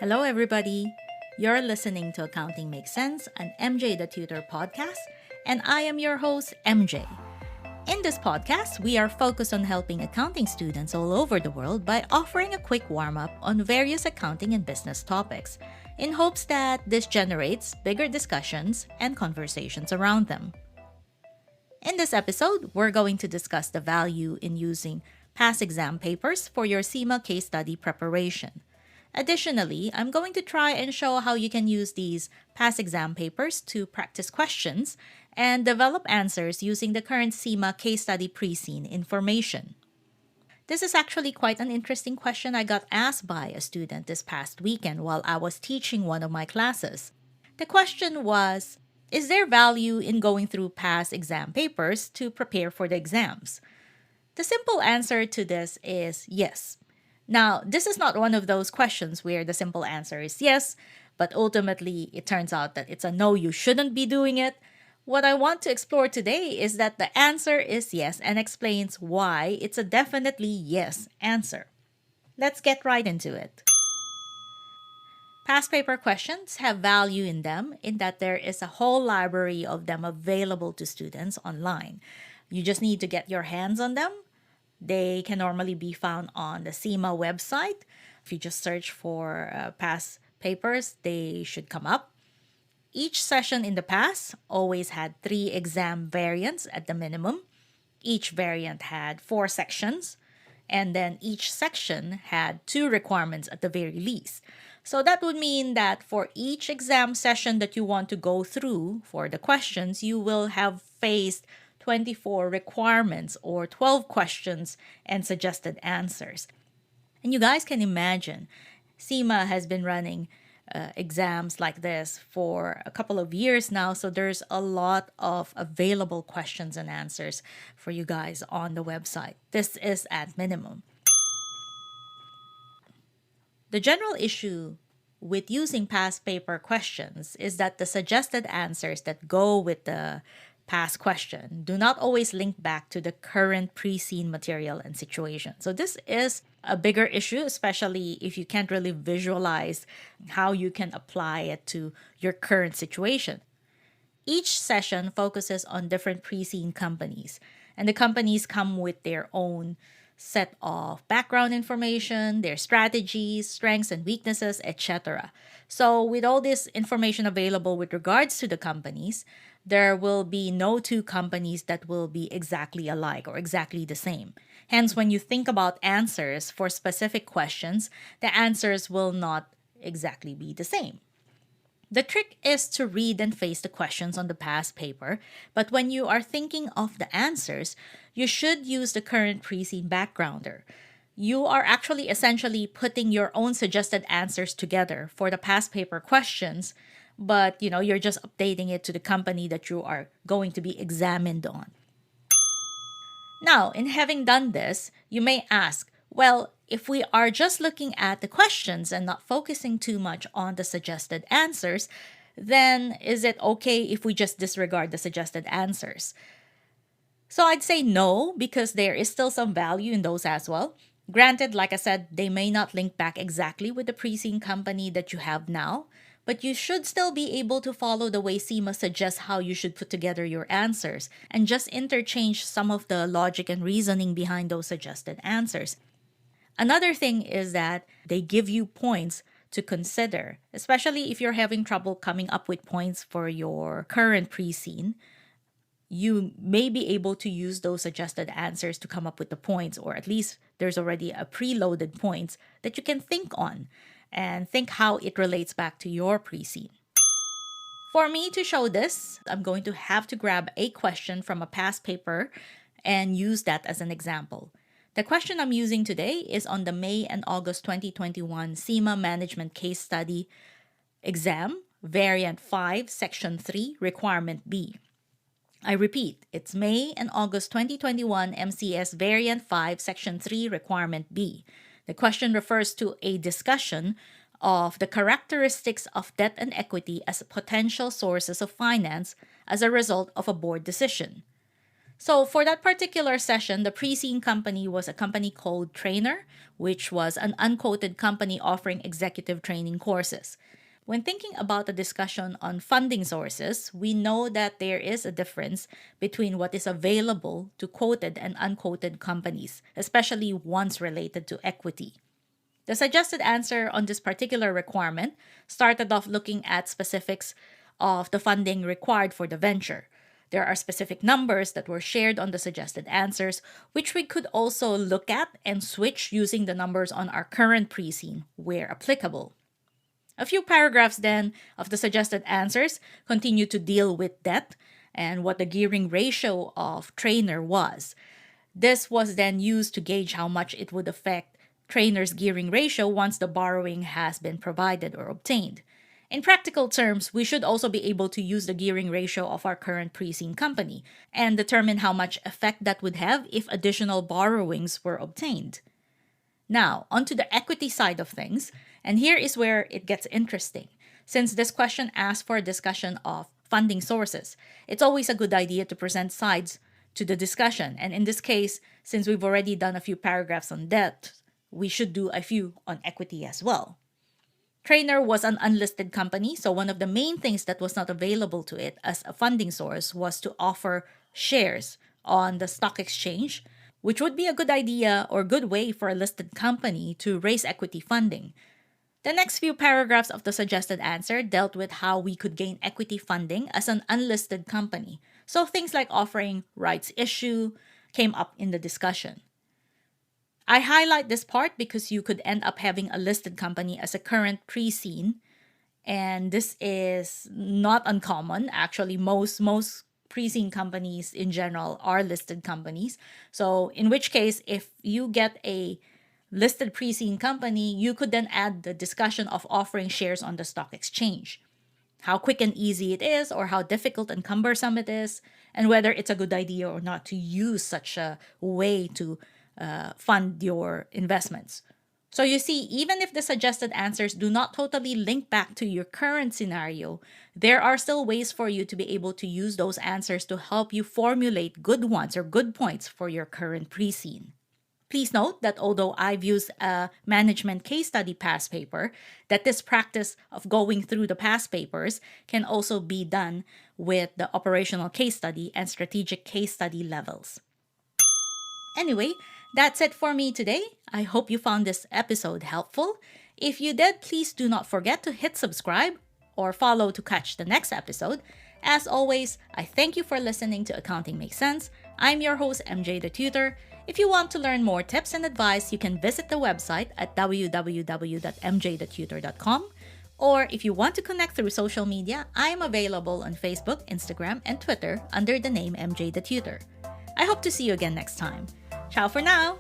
Hello, everybody. You're listening to Accounting Makes Sense, an MJ the Tutor podcast, and I am your host, MJ. In this podcast, we are focused on helping accounting students all over the world by offering a quick warm up on various accounting and business topics, in hopes that this generates bigger discussions and conversations around them. In this episode, we're going to discuss the value in using past exam papers for your CIMA case study preparation. Additionally, I'm going to try and show how you can use these past exam papers to practice questions and develop answers using the current CIMA case study pre-seen information. This is actually quite an interesting question I got asked by a student this past weekend while I was teaching one of my classes. The question was, is there value in going through past exam papers to prepare for the exams? The simple answer to this is yes. Now, this is not one of those questions where the simple answer is yes, but ultimately it turns out that it's a no, you shouldn't be doing it. What I want to explore today is that the answer is yes and explains why it's a definitely yes answer. Let's get right into it. Past paper questions have value in them in that there is a whole library of them available to students online. You just need to get your hands on them. They can normally be found on the CIMA website. If you just search for past papers, they should come up. Each session in the past always had 3 exam variants at the minimum. Each variant had 4 sections, and then each section had 2 requirements at the very least. So that would mean that for each exam session that you want to go through for the questions, you will have faced 24 requirements or 12 questions and suggested answers. And you guys can imagine, CIMA has been running exams like this for a couple of years now, so there's a lot of available questions and answers for you guys on the website. This is at minimum. The general issue with using past paper questions is that the suggested answers that go with the past question do not always link back to the current pre-seen material and situation. So this is a bigger issue, especially if you can't really visualize how you can apply it to your current situation. Each session focuses on different pre-seen companies, and the companies come with their own set of background information, their strategies, strengths and weaknesses, etc. So with all this information available with regards to the companies, there will be no 2 companies that will be exactly alike or exactly the same. Hence, when you think about answers for specific questions, the answers will not exactly be the same. The trick is to read and face the questions on the past paper, but when you are thinking of the answers, you should use the current pre-seen backgrounder. You are actually essentially putting your own suggested answers together for the past paper questions, but you're just updating it to the company that you are going to be examined on. Now, in having done this, you may ask, well, if we are just looking at the questions and not focusing too much on the suggested answers, then is it okay if we just disregard the suggested answers? So I'd say no, because there is still some value in those as well. Granted, like I said, they may not link back exactly with the pre-seen company that you have now, but you should still be able to follow the way CIMA suggests how you should put together your answers and just interchange some of the logic and reasoning behind those suggested answers. Another thing is that they give you points to consider, especially if you're having trouble coming up with points for your current pre-seen. You may be able to use those suggested answers to come up with the points, or at least there's already a preloaded points that you can think on and think how it relates back to your pre-seen. For me to show this, I'm going to have to grab a question from a past paper and use that as an example. The question I'm using today is on the May and August 2021 CIMA Management Case Study Exam, Variant 5, Section 3, Requirement B. I repeat, it's May and August 2021 MCS Variant 5, Section 3, Requirement B. The question refers to a discussion of the characteristics of debt and equity as potential sources of finance as a result of a board decision. So for that particular session, the pre-seen company was a company called Trainer, which was an unquoted company offering executive training courses. When thinking about the discussion on funding sources, we know that there is a difference between what is available to quoted and unquoted companies, especially ones related to equity. The suggested answer on this particular requirement started off looking at specifics of the funding required for the venture. There are specific numbers that were shared on the suggested answers, which we could also look at and switch using the numbers on our current pre-seen where applicable. A few paragraphs then of the suggested answers continue to deal with debt and what the gearing ratio of Trainer was. This was then used to gauge how much it would affect Trainer's gearing ratio once the borrowing has been provided or obtained. In practical terms, we should also be able to use the gearing ratio of our current pre-seen company and determine how much effect that would have if additional borrowings were obtained. Now, onto the equity side of things, and here is where it gets interesting. Since this question asks for a discussion of funding sources, it's always a good idea to present sides to the discussion. And in this case, since we've already done a few paragraphs on debt, we should do a few on equity as well. Trainer was an unlisted company, so one of the main things that was not available to it as a funding source was to offer shares on the stock exchange, which would be a good idea or good way for a listed company to raise equity funding. The next few paragraphs of the suggested answer dealt with how we could gain equity funding as an unlisted company. So things like offering rights issue came up in the discussion. I highlight this part because you could end up having a listed company as a current pre-seen, and this is not uncommon. Actually, most pre-seen companies in general are listed companies. So in which case, if you get a listed pre-seen company, you could then add the discussion of offering shares on the stock exchange. How quick and easy it is, or how difficult and cumbersome it is, and whether it's a good idea or not to use such a way to fund your investments. So you see, even if the suggested answers do not totally link back to your current scenario, there are still ways for you to be able to use those answers to help you formulate good ones or good points for your current pre-seen. Please note that although I've used a management case study past paper, that this practice of going through the past papers can also be done with the operational case study and strategic case study levels. Anyway, that's it for me today. I hope you found this episode helpful. If you did, please do not forget to hit subscribe or follow to catch the next episode. As always, I thank you for listening to Accounting Makes Sense. I'm your host, MJ the Tutor. If you want to learn more tips and advice, you can visit the website at www.mjthetutor.com. Or if you want to connect through social media, I am available on Facebook, Instagram, and Twitter under the name MJ the Tutor. I hope to see you again next time. Ciao for now!